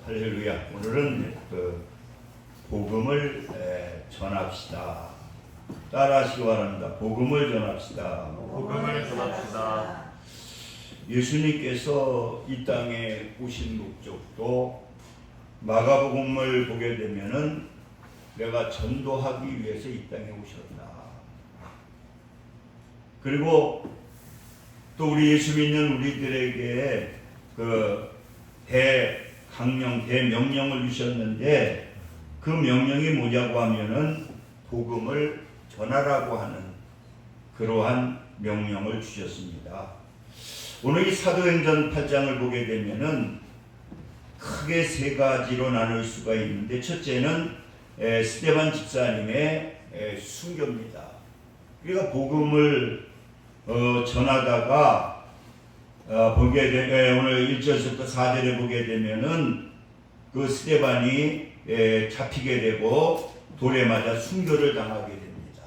할렐루야. 오늘은 그 복음을 전합시다. 따라하시기 바랍니다. 복음을 전합시다. 복음을 전합시다. 예수님께서 이 땅에 오신 목적도 마가복음을 보게 되면은 내가 전도하기 위해서 이 땅에 오셨다. 그리고 또 우리 예수 믿는 우리들에게 그 대명령을 주셨는데 그 명령이 뭐냐고 하면은 복음을 전하라고 하는 그러한 명령을 주셨습니다. 오늘 이 사도행전 8장을 보게 되면은 크게 세 가지로 나눌 수가 있는데, 첫째는 스데반 집사님의 순교입니다. 그러니까 복음을 전하다가 보게 오늘 1절부터 4절에 보게 되면은 그 스데반이 잡히게 되고 돌에 맞아 순교를 당하게 됩니다.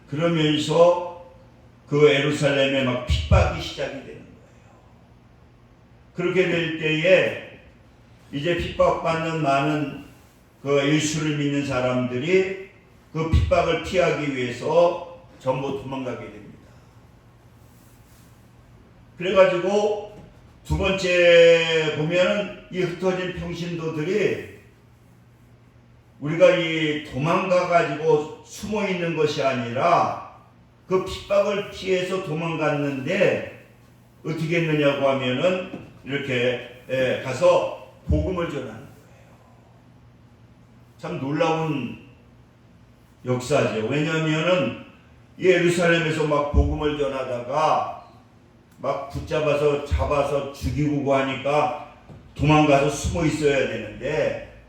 그러면서 그 예루살렘에 막 핍박이 시작이 되는 거예요. 그렇게 될 때에 이제 핍박받는 많은 그 예수를 믿는 사람들이 그 핍박을 피하기 위해서 전부 도망가게 됩니다. 그래가지고 두 번째 보면은 이 흩어진 평신도들이 우리가 이 도망가가지고 숨어 있는 것이 아니라 그 핍박을 피해서 도망갔는데 어떻게 했느냐고 하면은 이렇게 가서 복음을 전하는 거예요. 참 놀라운 역사죠. 왜냐하면은 예루살렘에서 막 복음을 전하다가 막 붙잡아서 잡아서 죽이고 하니까 도망가서 숨어 있어야 되는데,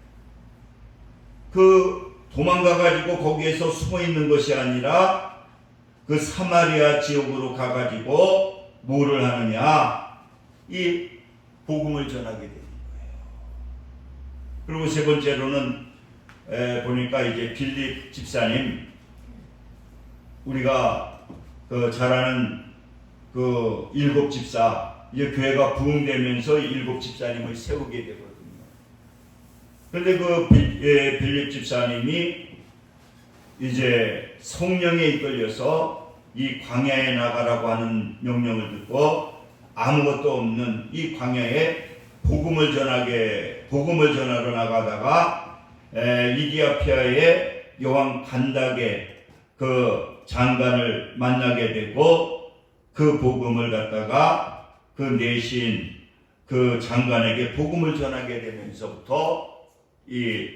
그 도망가가지고 거기에서 숨어 있는 것이 아니라 그 사마리아 지역으로 가가지고 뭐를 하느냐, 이 복음을 전하게 되는 거예요. 그리고 세 번째로는 보니까 이제 빌립 집사님, 우리가 그 잘 아는 그 일곱 집사, 이제 교회가 부흥되면서 일곱 집사님을 세우게 되거든요. 그런데 그 빌립 집사님이 이제 성령에 이끌려서 이 광야에 나가라고 하는 명령을 듣고 아무것도 없는 이 광야에 복음을 전하러 나가다가 이디오피아의 여왕 간닥의 그 장관을 만나게 되고, 그 복음을 갖다가 그 내신 그 장관에게 복음을 전하게 되면서부터 이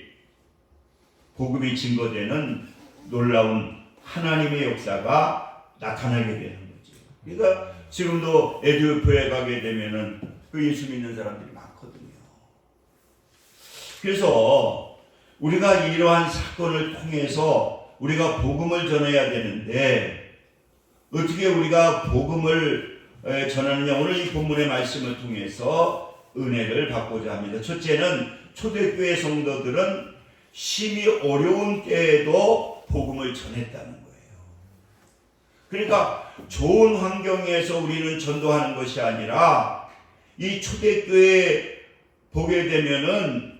복음이 증거되는 놀라운 하나님의 역사가 나타나게 되는 거죠. 그러니까 지금도 에티오피아에 가게 되면은 그 예수 믿는 사람들이 많거든요. 그래서 우리가 이러한 사건을 통해서 우리가 복음을 전해야 되는데, 어떻게 우리가 복음을 전하느냐, 오늘 이 본문의 말씀을 통해서 은혜를 받고자 합니다. 첫째는 초대교회 성도들은 심히 어려운 때에도 복음을 전했다는 거예요. 그러니까 좋은 환경에서 우리는 전도하는 것이 아니라, 이 초대교회 보게 되면은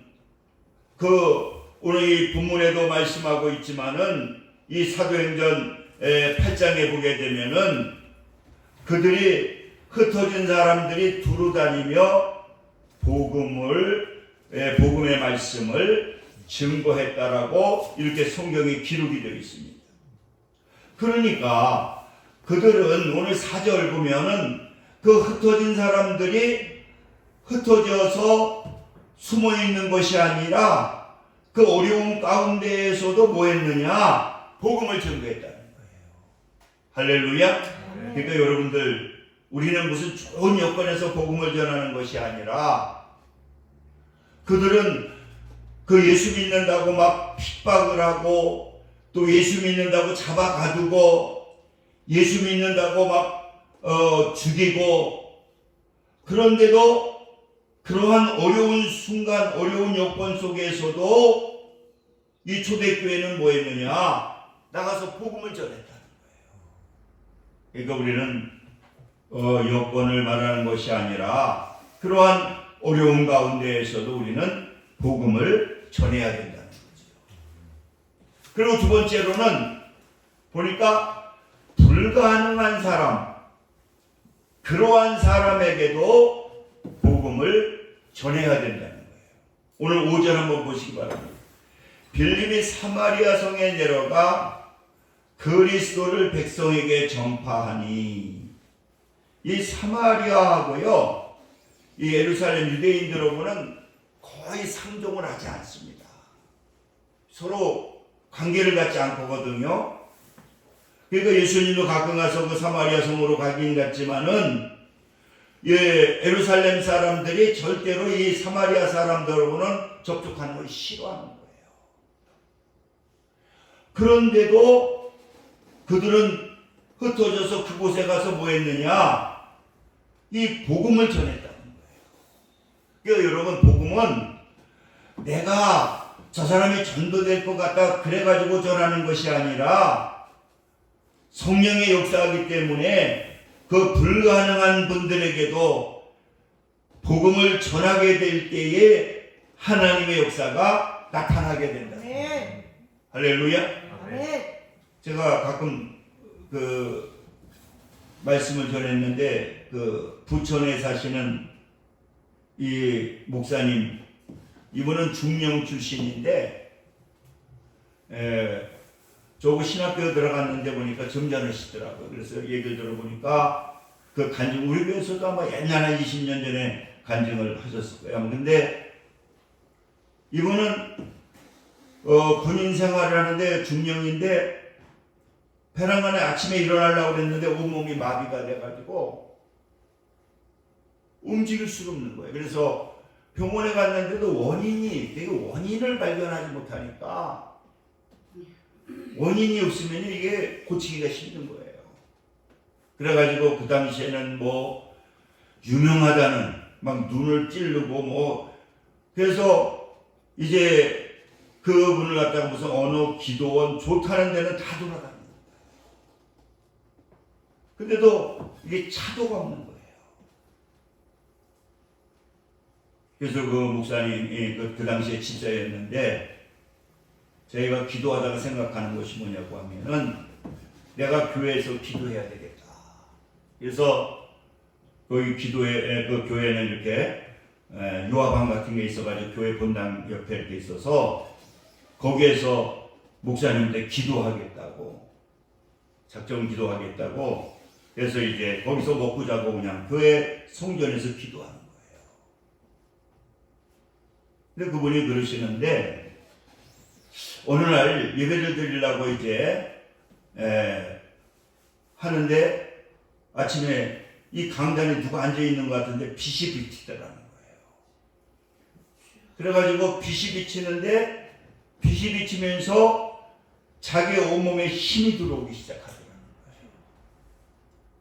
오늘 이 본문에도 말씀하고 있지만은 이 사도행전 8장에 보게 되면은 그들이 흩어진 사람들이 두루 다니며 복음의 말씀을 증거했다라고 이렇게 성경에 기록이 되어 있습니다. 그러니까 그들은 오늘 4절 보면은 그 흩어진 사람들이 흩어져서 숨어 있는 것이 아니라 그 어려운 가운데에서도 뭐 했느냐? 복음을 증거했다는 거예요. 할렐루야. 그러니까 여러분들, 우리는 무슨 좋은 여건에서 복음을 전하는 것이 아니라, 그들은 그 예수 믿는다고 막 핍박을 하고, 또 예수 믿는다고 잡아가두고, 예수 믿는다고 막 죽이고, 그런데도 그러한 어려운 순간, 어려운 여건 속에서도 이 초대교회는 뭐 했느냐? 나가서 복음을 전했다는 거예요. 그러니까 우리는 여건을 말하는 것이 아니라 그러한 어려운 가운데에서도 우리는 복음을 전해야 된다는 거죠. 그리고 두 번째로는 보니까 불가능한 사람, 그러한 사람에게도 복음을 전해야 된다는 거예요. 오늘 5절 한번 보시기 바랍니다. 빌립이 사마리아 성에 내려가 그리스도를 백성에게 전파하니, 이 사마리아하고요 이 예루살렘 유대인들하고는 거의 상종을 하지 않습니다. 서로 관계를 갖지 않거든요. 그러니까 예수님도 가끔 가서 그 사마리아 성으로 가긴 갔지만은 예루살렘 사람들이 절대로 이 사마리아 사람들하고는 접촉하는 걸 싫어하는 거예요. 그런데도 그들은 흩어져서 그곳에 가서 뭐 했느냐? 이 복음을 전했다는 거예요. 그러니까 여러분, 복음은 내가 저 사람이 전도될 것 같다 그래가지고 전하는 것이 아니라 성령의 역사이기 때문에 그 불가능한 분들에게도 복음을 전하게 될 때에 하나님의 역사가 나타나게 된다. 할렐루야. 제가 가끔 그 말씀을 전했는데, 그 부천에 사시는 이 목사님, 이분은 중령 출신인데 저거 신학교 들어갔는데 보니까 점잖으시더라고요. 그래서 얘기를 들어보니까 그 간증, 우리 교회에서도 아마 옛날 한 20년 전에 간증을 하셨을 거예요. 근데 이분은 군인 생활을 하는데 중령인데 배낭간에 아침에 일어나려고 그랬는데 온몸이 마비가 돼가지고 움직일 수가 없는 거예요. 그래서 병원에 갔는데도 원인을 발견하지 못하니까, 원인이 없으면 이게 고치기가 힘든 거예요. 그래가지고 그 당시에는 뭐 유명하다는 막 눈을 찌르고 뭐, 그래서 이제 그분을 갖다가 무슨 어느 기도원 좋다는 데는 다 돌아다닙니다. 근데도 이게 차도가 없는 거예요. 그래서 그 목사님이 그 당시에 집사였는데, 저희가 기도하다가 생각하는 것이 뭐냐고 하면은, 내가 교회에서 기도해야 되겠다. 그래서 거기 그 교회는 이렇게 요하방 같은 게 있어가지고 교회 본당 옆에 이렇게 있어서 거기에서 목사님한테 기도하겠다고, 작정 기도하겠다고, 그래서 이제 거기서 먹고 자고 그냥 교회 성전에서 기도하는 거예요. 근데 그분이 그러시는데, 어느 날 예배를 드리려고 이제 하는데 아침에 이 강단에 누가 앉아 있는 것 같은데 빛이 비치더라는 거예요. 그래가지고 빛이 비치는데, 빛이 비치면서 자기 온몸에 힘이 들어오기 시작하더라는 거예요.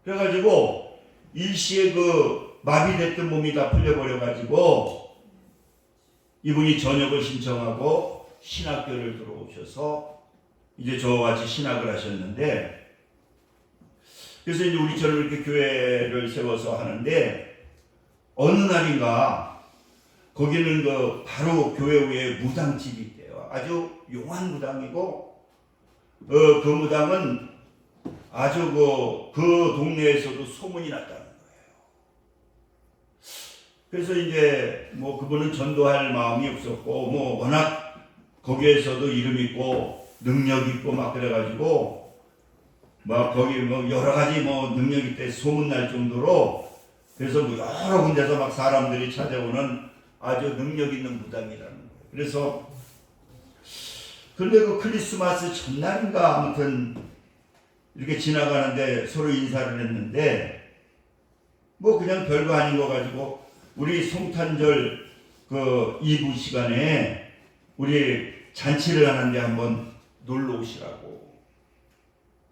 그래가지고 일시에 그 마비됐던 몸이 다 풀려버려가지고 이분이 전역을 신청하고 신학교를 들어오셔서 이제 저와 같이 신학을 하셨는데, 그래서 이제 우리처럼 이렇게 교회를 세워서 하는데, 어느 날인가 거기는 그 바로 교회 위에 무당집이 있대요. 아주 용한 무당이고, 그 무당은 아주 그 동네에서도 소문이 났다는 거예요. 그래서 이제 뭐 그분은 전도할 마음이 없었고, 뭐 워낙 거기에서도 이름 있고 능력 있고 막 그래가지고 막 거기 뭐 여러 가지 뭐 능력 있대 소문 날 정도로, 그래서 뭐 여러 군데서 막 사람들이 찾아오는 아주 능력 있는 무당이라는 거예요. 그래서 근데 그 크리스마스 전날인가 아무튼 이렇게 지나가는데 서로 인사를 했는데, 뭐 그냥 별거 아닌 거 가지고 우리 성탄절 그 2부 시간에 우리 잔치를 하는데 한번 놀러 오시라고.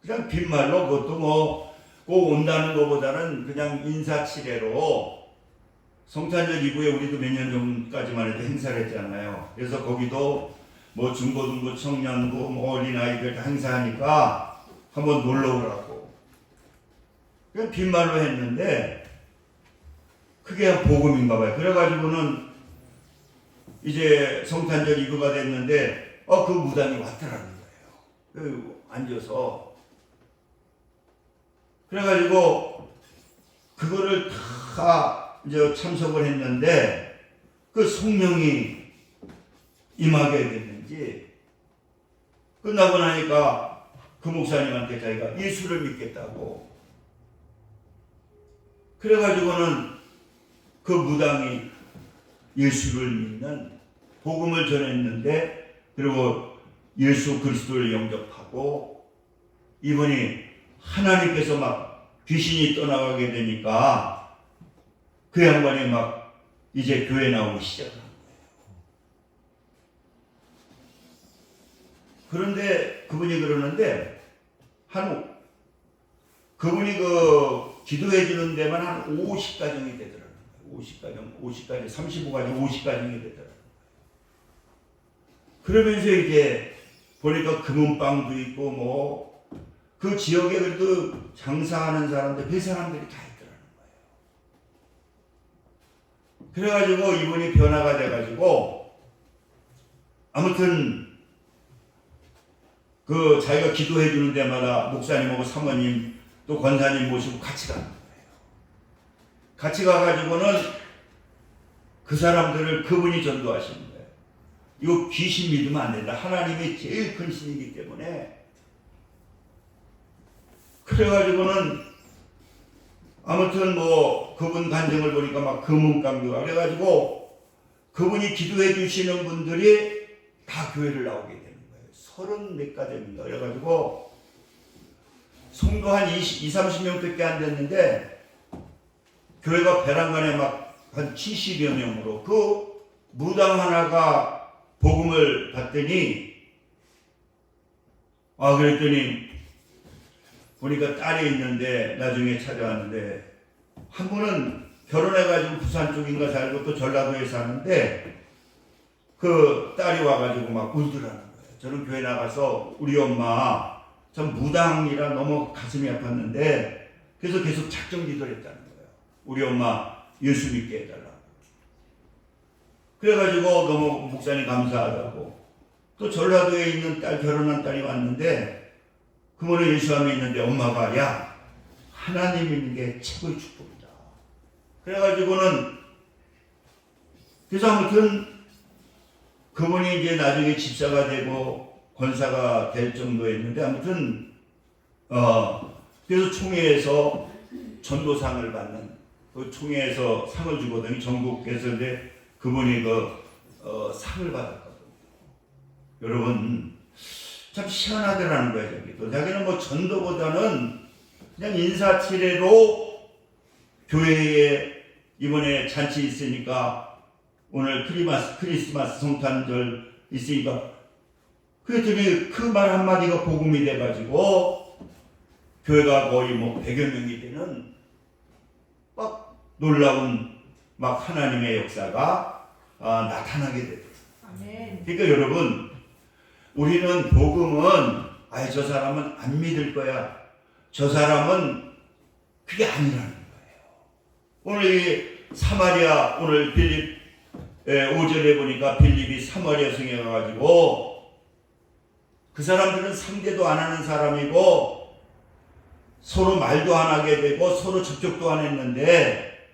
그냥 빈말로, 그것도 뭐 꼭 온다는 것보다는 그냥 인사치레로, 성탄절 이후에 우리도 몇 년 전까지만 해도 행사를 했잖아요. 그래서 거기도 뭐 중고등부, 청년부, 뭐 어린아이들 다 행사하니까 한번 놀러 오라고. 그냥 빈말로 했는데, 그게 복음인가 봐요. 그래가지고는 이제 성탄절 이브가 됐는데 그 무당이 왔더라는 거예요. 앉아서. 그래가지고 그거를 다 이제 참석을 했는데 그 성령이 임하게 됐는지 끝나고 나니까 그 목사님한테 자기가 예수를 믿겠다고. 그래가지고는 그 무당이 예수를 믿는 복음을 전했는데 그리고 예수 그리스도를 영접하고 이분이 하나님께서 막 귀신이 떠나가게 되니까 그 양반이 막 이제 교회 나오기 시작한 거예요. 그런데 그분이 그러는데 그분이 기도해 주는 데만 한 50가정이 되더라고요. 50가정, 35가정, 50가정이 되더라고요. 그러면서 이제 보니까 금은방도 있고 그 지역에 그래도 장사하는 사람들, 그 사람들이 다 있더라는 거예요. 그래가지고 이분이 변화가 돼가지고 아무튼 자기가 기도해 주는 데마다 목사님하고 사모님 또 권사님 모시고 같이 가는 거예요. 같이 가가지고는 그 사람들을 그분이 전도하시는 거예요. 이거 귀신 믿으면 안 된다. 하나님이 제일 큰 신이기 때문에. 그래가지고는 아무튼 그분 간증을 보니까 막 금은강교가 그래가지고 그분이 기도해 주시는 분들이 다 교회를 나오게 되는 거예요. 30몇 가정인가. 그래가지고 성도 한 30명밖에 안 됐는데 교회가 베란간에 막 한 70여 명으로 그 무당 하나가 복음을 받더니 그랬더니 보니까 딸이 있는데 나중에 찾아왔는데 한 분은 결혼해가지고 부산 쪽인가 살고 또 전라도에 사는데 그 딸이 와가지고 막 울더라는 거예요. 저는 교회 나가서 우리 엄마 참 무당이라 너무 가슴이 아팠는데 그래서 계속 작정 기도를 했다는 거예요. 우리 엄마 예수 믿게 해달라고. 그래가지고 너무 목사님 감사하다고. 또 전라도에 있는 결혼한 딸이 왔는데 그분은 예수 안에 있는데 엄마가 야 하나님 있는 게 최고의 축복이다. 그래가지고는 그래서 아무튼 그분이 이제 나중에 집사가 되고 권사가 될 정도였는데 아무튼 그래서 총회에서 전도상을 받는 그 총회에서 상을 주거든요. 전국에서 이제 그분이 상을 받았거든요. 여러분 참 희한하더라는 거예요. 저기도 자기는 전도보다는 그냥 인사치레로 교회에 이번에 잔치 있으니까 오늘 크리스마스 성탄절 있으니까 그랬더니 그 말 한마디가 복음이 돼가지고 교회가 거의 100여 명이 되는 막 놀라운 막 하나님의 역사가 나타나게 되더라고요. 그러니까 여러분 우리는 복음은 저 사람은 안 믿을 거야. 저 사람은 그게 아니라는 거예요. 오늘 이 사마리아 오늘 빌립 5절에 보니까 빌립이 사마리아 성에 가가지고 그 사람들은 상대도 안 하는 사람이고 서로 말도 안 하게 되고 서로 접촉도 안 했는데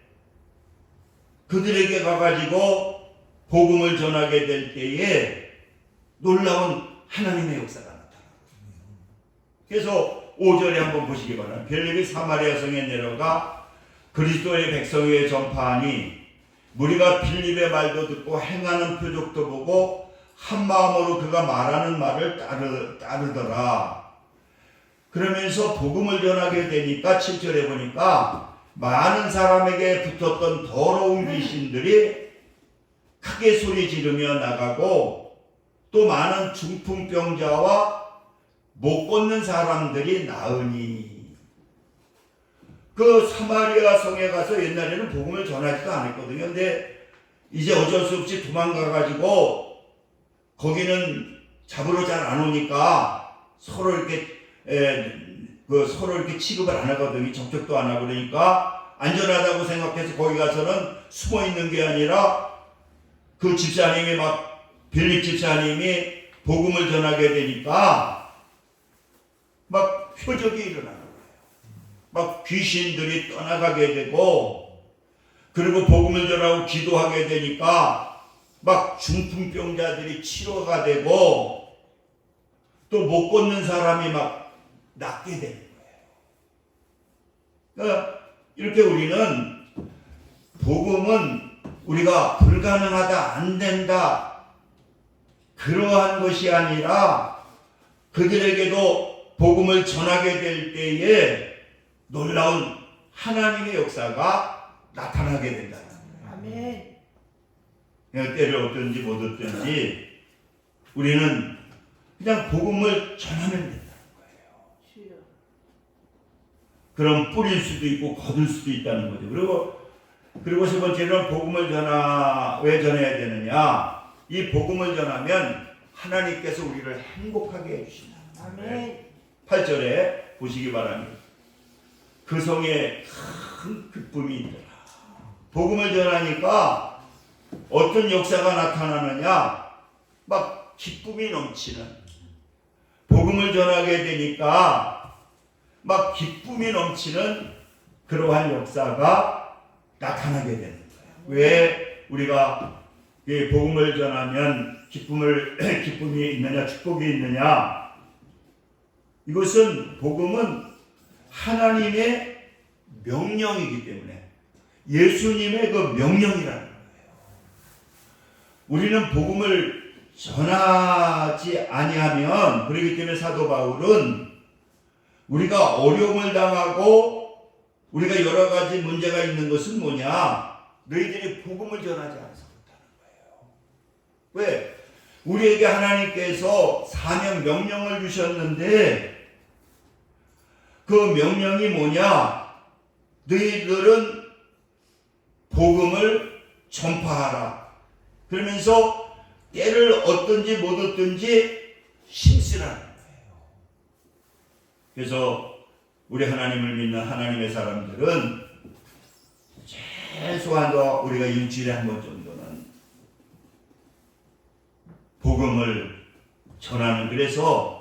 그들에게 가가지고 복음을 전하게 될 때에 놀라운 하나님의 역사가 나타납니다. 그래서 5절에 한번 보시기 바랍니다. 빌립이 사마리아 성에 내려가 그리스도의 백성에게 전파하니 무리가 빌립의 말도 듣고 행하는 표적도 보고 한 마음으로 그가 말하는 말을 따르더라. 그러면서 복음을 전하게 되니까 7절에 보니까 많은 사람에게 붙었던 더러운 귀신들이 크게 소리 지르며 나가고 또 많은 중풍병자와 못 걷는 사람들이 나으니. 그 사마리아 성에 가서 옛날에는 복음을 전하지도 않았거든요. 근데 이제 어쩔 수 없이 도망가가지고 거기는 잡으러 잘 안 오니까 서로 이렇게 취급을 안 하거든요. 접촉도 안 하고 그러니까 안전하다고 생각해서 거기 가서는 숨어 있는 게 아니라 그 집사님이 빌립 집사님이 복음을 전하게 되니까 막 표적이 일어나는 거예요. 막 귀신들이 떠나가게 되고, 그리고 복음을 전하고 기도하게 되니까 막 중풍병자들이 치료가 되고, 또 못 걷는 사람이 막 낫게 되는 거예요. 그러니까 이렇게 우리는 복음은 우리가 불가능하다, 안 된다, 그러한 것이 아니라 그들에게도 복음을 전하게 될 때에 놀라운 하나님의 역사가 나타나게 된다는 거예요. 아멘. 그냥 때를 얻든지 못 얻든지 우리는 그냥 복음을 전하면 된다는 거예요. 그럼 뿌릴 수도 있고 거둘 수도 있다는 거죠. 그리고 세 번째는 복음을 왜 전해야 되느냐? 이 복음을 전하면 하나님께서 우리를 행복하게 해주신다. 아멘. 8절에 보시기 바랍니다. 그 성에 큰 기쁨이 있더라. 복음을 전하니까 어떤 역사가 나타나느냐? 막 기쁨이 넘치는, 복음을 전하게 되니까 막 기쁨이 넘치는 그러한 역사가 나타나게 되는 거예요. 왜 우리가 복음을 전하면 기쁨이 있느냐, 축복이 있느냐? 이것은 복음은 하나님의 명령이기 때문에, 예수님의 그 명령이라는 거예요. 우리는 복음을 전하지 아니하면, 그렇기 때문에 사도 바울은 우리가 어려움을 당하고 우리가 여러 가지 문제가 있는 것은 뭐냐? 너희들이 복음을 전하지 않아서 그렇다는 거예요. 왜? 우리에게 하나님께서 사명, 명령을 주셨는데 그 명령이 뭐냐? 너희들은 복음을 전파하라. 그러면서 때를 얻든지 못 얻든지 힘쓰라는 거예요. 그래서 우리 하나님을 믿는 하나님의 사람들은 최소한도 우리가 일주일에 한 번 정도는 복음을 전하는, 그래서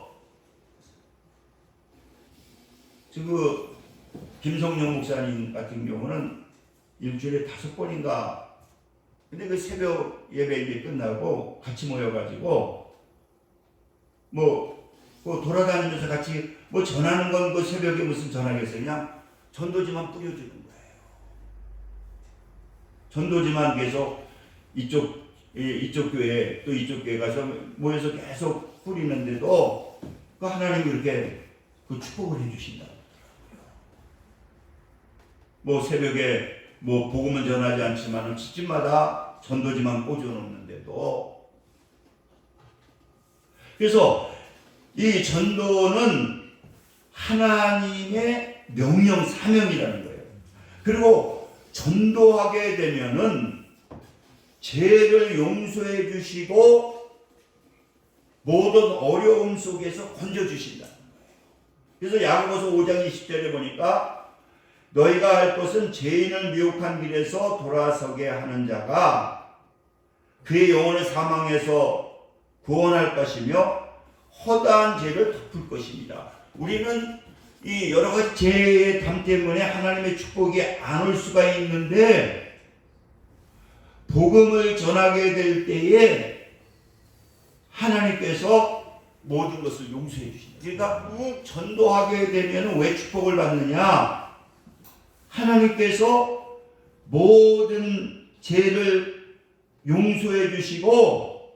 지금 김성령 목사님 같은 경우는 일주일에 5번인가, 근데 그 새벽 예배 이제 끝나고 같이 모여가지고 돌아다니면서 같이 전하는 건 그 새벽에 무슨 전하겠어요? 그냥 전도지만 뿌려주는 거예요. 전도지만 계속 이쪽 교회 또 이쪽 교회 가서 모여서 계속 뿌리는데도 그 하나님이 이렇게 그 축복을 해주신다. 새벽에 복음은 전하지 않지만 집집마다 전도지만 꽂아놓는데도, 그래서 이 전도는 하나님의 명령, 사명이라는 거예요. 그리고 전도하게 되면은 죄를 용서해 주시고 모든 어려움 속에서 건져주신다는 거예요. 그래서 야고보서 5장 20절에 보니까 너희가 할 것은 죄인을 미혹한 길에서 돌아서게 하는 자가 그의 영혼을 사망에서 구원할 것이며 허다한 죄를 덮을 것입니다. 우리는 이 여러 가지 죄의 담 때문에 하나님의 축복이 안 올 수가 있는데 복음을 전하게 될 때에 하나님께서 모든 것을 용서해 주신다. 그러니까 전도하게 되면 왜 축복을 받느냐? 하나님께서 모든 죄를 용서해 주시고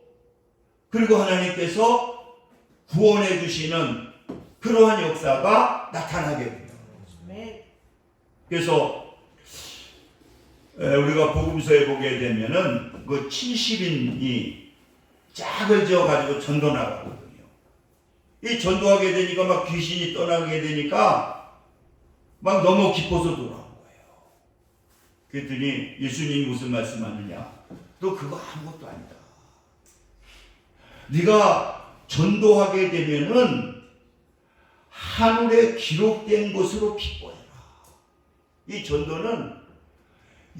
그리고 하나님께서 구원해 주시는 그러한 역사가 나타나게 됩니다. 그래서 우리가 복음서에 보게 되면은 그 70인이 짝을 지어 가지고 전도 나가거든요. 이 전도하게 되니까 막 귀신이 떠나게 되니까 막 너무 기뻐서 돌아온 거예요. 그랬더니 예수님이 무슨 말씀하느냐? 너 그거 아무것도 아니다. 네가 전도하게 되면은 하늘에 기록된 것으로 기뻐해라. 이 전도는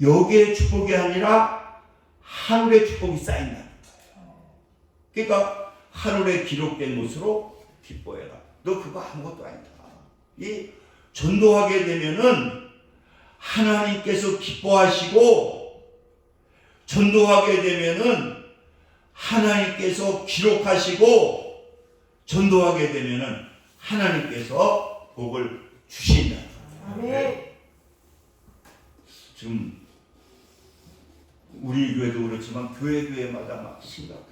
여기의 축복이 아니라 하늘의 축복이 쌓인다는 거예요. 그러니까 하늘에 기록된 것으로 기뻐해라. 너 그거 아무것도 아니다. 이 전도하게 되면은 하나님께서 기뻐하시고, 전도하게 되면은 하나님께서 기록하시고, 전도하게 되면은 하나님께서 복을 주신다. 아멘. 지금 우리 교회도 그렇지만 교회마다 막 심각해요.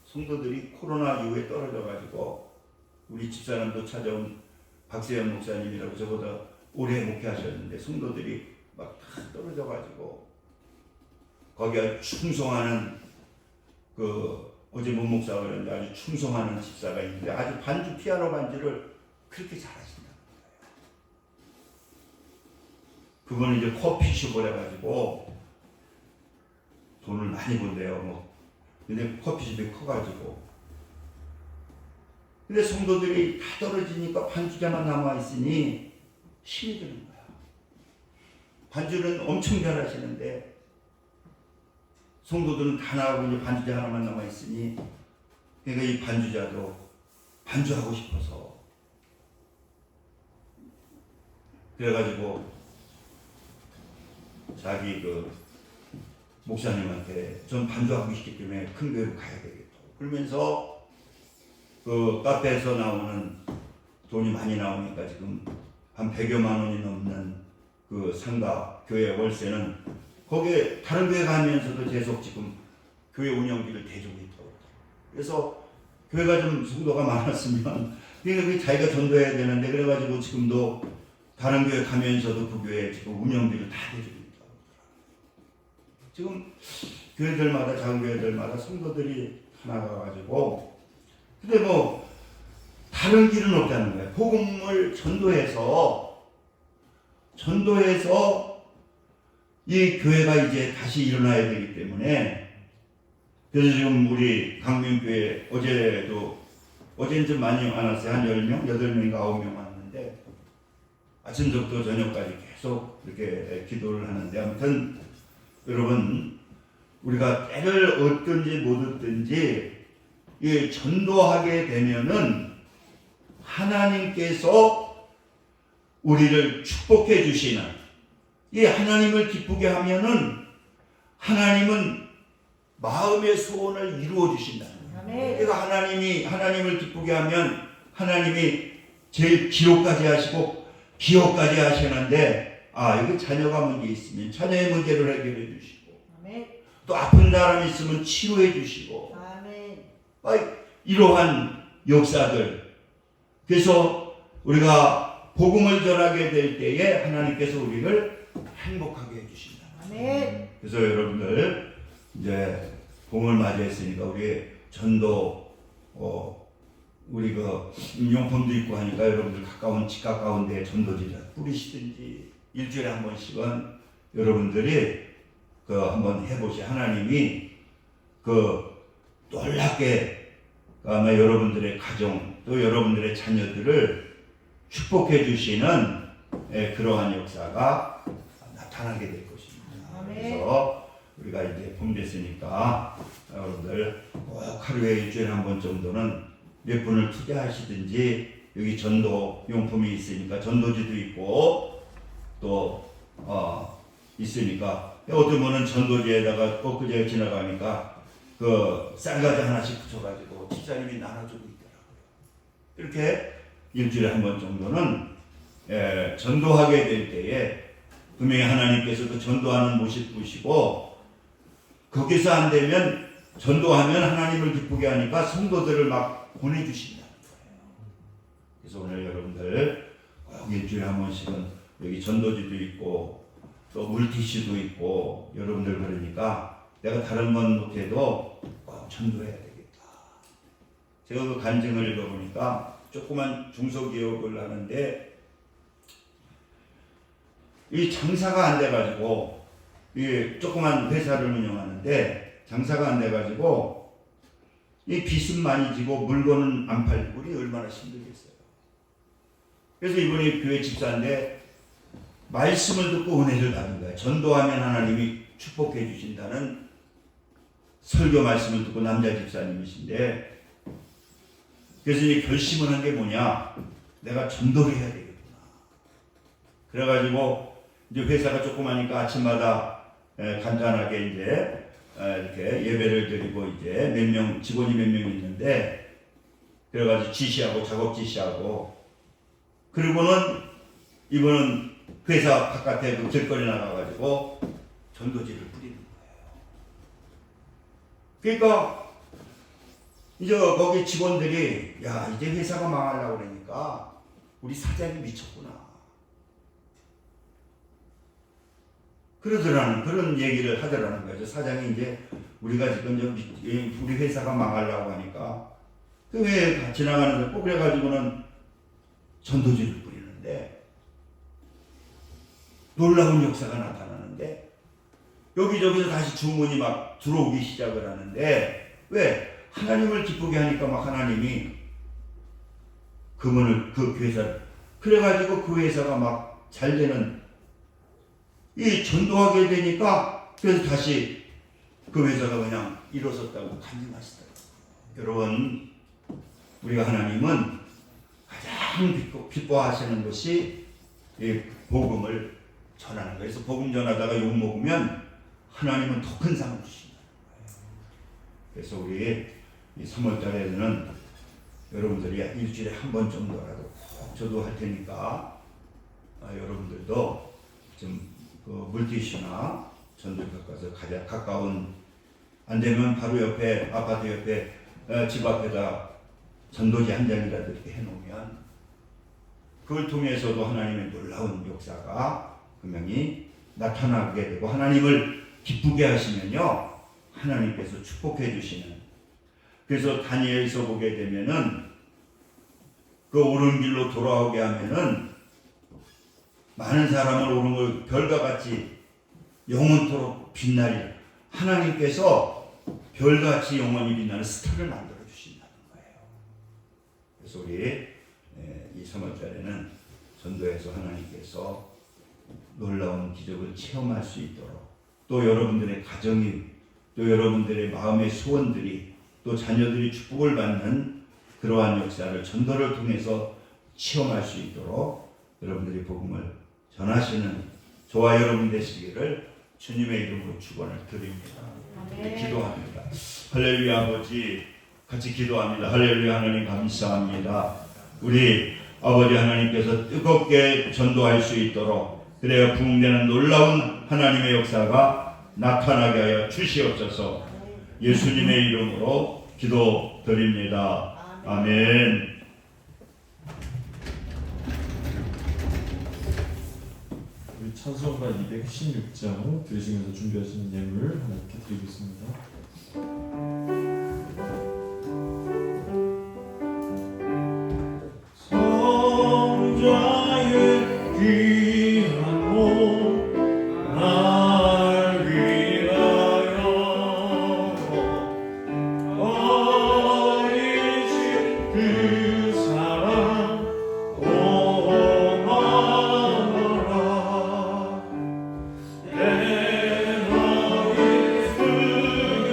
성도들이 코로나 이후에 떨어져가지고, 우리 집사람도 찾아온 박세현 목사님이라고 저보다 오래 목회하셨는데 성도들이 막 다 떨어져가지고, 거기에 충성하는 어제 문 목사가 그랬는데 아주 충성하는 집사가 있는데 아주 반주 피아노 반주를 그렇게 잘하신다. 그분은 이제 커피숍을 해가지고 돈을 많이 번대요. 근데 커피숍이 커가지고, 근데 성도들이 다 떨어지니까 반주자만 남아있으니 힘이 드는 거야. 반주는 엄청 잘하시는데 성도들은 다 나가고 이제 반주자 하나만 남아있으니, 그러니까 이 반주자도 반주하고 싶어서, 그래가지고 자기 목사님한테 전 반주하고 싶기 때문에 큰 교회로 가야 되겠다. 그러면서 카페에서 나오는 돈이 많이 나오니까 지금 한 100여만 원이 넘는 상가 교회 월세는 거기에 다른 교회 가면서도 계속 지금 교회 운영비를 대주고 있다고. 그래서 교회가 좀 성도가 많았으면 그러니까 자기가 전도해야 되는데, 그래가지고 지금도 다른 교회 가면서도 그 교회 지금 운영비를 다 대주고 있다고. 지금 교회들마다, 작은 교회들마다 성도들이 나가가지고, 근데 다른 길은 없다는 거예요. 복음을 전도해서 이 교회가 이제 다시 일어나야 되기 때문에, 그래서 지금 우리 강명교회 어제는 좀 많이 안 왔어요. 한 10명, 8명인가 9명 왔는데 아침부터 저녁까지 계속 이렇게 기도를 하는데, 아무튼 여러분, 우리가 때를 얻든지 못 얻든지 이 전도하게 되면은 하나님께서 우리를 축복해 주시는, 이 하나님을 기쁘게 하면은 하나님은 마음의 소원을 이루어 주신다는 거예요. 그러니까 하나님을 기쁘게 하면 하나님이 제일 기록까지 하시고 기억까지 하시는데, 이거 자녀가 문제 있으면 자녀의 문제를 해결해 주시고, 또 아픈 사람이 있으면 치료해 주시고, 이러한 역사들. 그래서 우리가 복음을 전하게 될 때에 하나님께서 우리를 행복하게 해주신다. 그래서 여러분들 이제 봄을 맞이했으니까 우리 전도 우리 용품도 있고 하니까 여러분들 집 가까운 데 전도지를 뿌리시든지 일주일에 한 번씩은 여러분들이 한번 해보시. 하나님이 놀랍게 아마 여러분들의 가정 또 여러분들의 자녀들을 축복해 주시는 그러한 역사가 나타나게 될 것입니다. 그래서 우리가 이제 봄 됐으니까 여러분들 꼭 하루에 일주일에 한 번 정도는 몇 분을 투자하시든지, 여기 전도 용품이 있으니까 전도지도 있고 또 있으니까, 어떤 분은 전도지에다가 엊그제 지나가니까 쌀가지 하나씩 붙여가지고 집사님이 나눠주고 있더라고요. 이렇게 일주일에 한 번 정도는 전도하게 될 때에 분명히 하나님께서도 전도하는 모습 보시고, 거기서 안 되면 전도하면 하나님을 기쁘게 하니까 성도들을 막 보내주신다는 거예요. 그래서 오늘 여러분들 꼭 일주일에 한 번씩은 여기 전도지도 있고 또 물티슈도 있고, 여러분들 그러니까 내가 다른 건 못해도 꼭 전도해야 되겠다. 제가 간증을 읽어보니까 조그만 중소기업을 하는데 이 장사가 안 돼가지고, 이 조그만 회사를 운영하는데 장사가 안 돼가지고 이 빚은 많이 지고 물건은 안 팔리고, 우리 얼마나 힘들겠어요. 그래서 이분이 교회 집사인데 말씀을 듣고 은혜를 받은 거예요. 전도하면 하나님이 축복해 주신다는 설교 말씀을 듣고 남자 집사님이신데, 그래서 이제 결심을 한 게 뭐냐, 내가 전도를 해야 되겠구나. 그래가지고 이제 회사가 조그마니까 아침마다 간단하게 이제 이렇게 예배를 드리고, 이제 몇 명, 직원이 몇 명 있는데, 그래가지고 지시하고 작업 지시하고, 그리고는 이분은 회사 바깥에 그 길거리 나가가지고 전도지를 뿌리는 거예요. 그러니까 이제 거기 직원들이, 야, 이제 회사가 망하려고 그러니까 우리 사장이 미쳤구나, 그러더라는, 그런 얘기를 하더라는 거죠. 사장이 이제 우리가 지금 우리 회사가 망하려고 하니까 왜 지나가는데 꼭 그래가지고는 전도지를 뿌리는데 놀라운 역사가 나타나는데, 여기저기서 다시 주문이 막 들어오기 시작을 하는데, 왜? 하나님을 기쁘게 하니까 막 하나님이 그 회사를, 그래가지고 그 회사가 막 잘 되는, 이 전도하게 되니까, 그래서 다시 그 회사가 그냥 일어섰다고 간증하시더라고요. 여러분, 우리가 하나님은 가장 기뻐하시는 것이 이 복음을 전하는 거예요. 그래서 복음 전하다가 욕 먹으면 하나님은 더 큰 상을 주신다는 거예요. 그래서 우리 이 3월달에는 여러분들이 일주일에 한 번 정도라도 꼭 저도 할 테니까, 여러분들도 좀 그 물티슈나 전들 갖고 가서 가까운, 안 되면 바로 옆에 아파트 옆에 집 앞에다 전도지 한 장이라도 이렇게 해놓으면, 그걸 통해서도 하나님의 놀라운 역사가 분명히 나타나게 되고, 하나님을 기쁘게 하시면요, 하나님께서 축복해 주시는. 그래서 다니엘서 보게 되면은 그 옳은 길로 돌아오게 하면은 많은 사람을 옳은 걸 별과 같이 영원토록 빛나리, 하나님께서 별같이 영원히 빛나는 스타를 만들어 주신다는 거예요. 그래서 우리 이 3월달에는 전도에서 하나님께서 놀라운 기적을 체험할 수 있도록, 또 여러분들의 가정이, 또 여러분들의 마음의 소원들이, 또 자녀들이 축복을 받는 그러한 역사를 전도를 통해서 체험할 수 있도록 여러분들이 복음을 전하시는 저와 여러분 되시기를 주님의 이름으로 축원을 드립니다. 기도합니다. 할렐루야. 아버지, 같이 기도합니다. 할렐루야. 하나님 감사합니다. 우리 아버지 하나님께서 뜨겁게 전도할 수 있도록, 그래야 부흥되는 놀라운 하나님의 역사가 나타나게 하여 주시옵소서. 예수님의 이름으로 기도드립니다. 아멘. 우리 찬송가 216장 들으시면서 준비하신 예물 하나님께 드리겠습니다. 성자의 귀한 몸 날 위하여 버리신 그 사랑 고마워라. 내 머리 숙여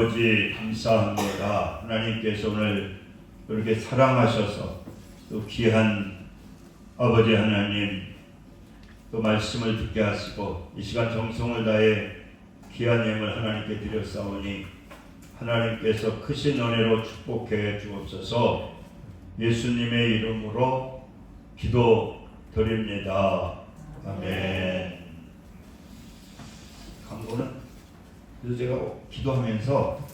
아버지 감사합니다. 하나님께서 오늘 그렇게 사랑하셔서 또 귀한 아버지 하나님 또 말씀을 듣게 하시고 이 시간 정성을 다해 귀한 예물 하나님께 드렸사오니 하나님께서 크신 은혜로 축복해 주옵소서. 예수님의 이름으로 기도드립니다. 아멘. 강도는 그래서 제가 기도하면서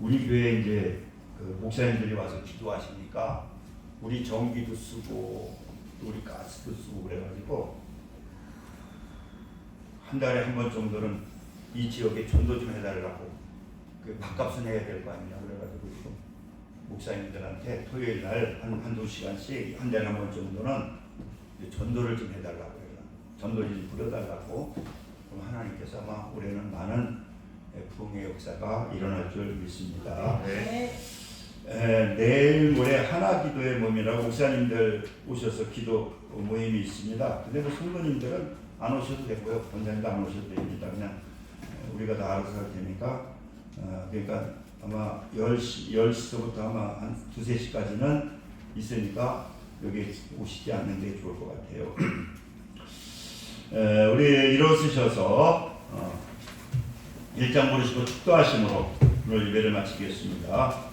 우리 교회 이제 그 목사님들이 와서 기도하시니까 우리 전기도 쓰고 또 우리 가스도 쓰고 그래가지고 한 달에 한 번 정도는 이 지역에 전도 좀 해달라고 그 밥값은 해야 될 거 아니냐 그래가지고 지금 목사님들한테 토요일 날 한두 시간씩 한 달에 한 번 정도는 전도를 좀 해달라고 해요. 전도를 좀 부려달라고. 그럼 하나님께서 아마 올해는 많은 부흥의 역사가 일어날 줄 믿습니다. 내일 모레 하나기도의 모임이라고 목사님들 오셔서 기도 모임이 있습니다. 근데 뭐 성도님들은 안 오셔도 되고요. 본장님도 안 오셔도 됩니다. 그냥 우리가 다 알아서 할 테니까 그러니까 아마 10시부터 아마 한 2-3시까지는 있으니까 여기 오시지 않는 게 좋을 것 같아요. 우리 일어서셔서 일장 부르시고 축도하심으로 오늘 예배를 마치겠습니다.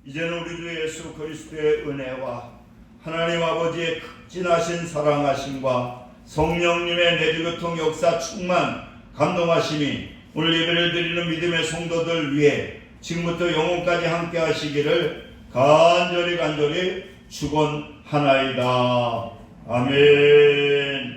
이제는 우리 주 예수 그리스도의 은혜와 하나님 아버지의 극진하신 사랑하심과 성령님의 내주교통 역사 충만 감동하심이 오늘 예배를 드리는 믿음의 성도들 위해 지금부터 영혼까지 함께 하시기를 간절히 축원하나이다. 아멘.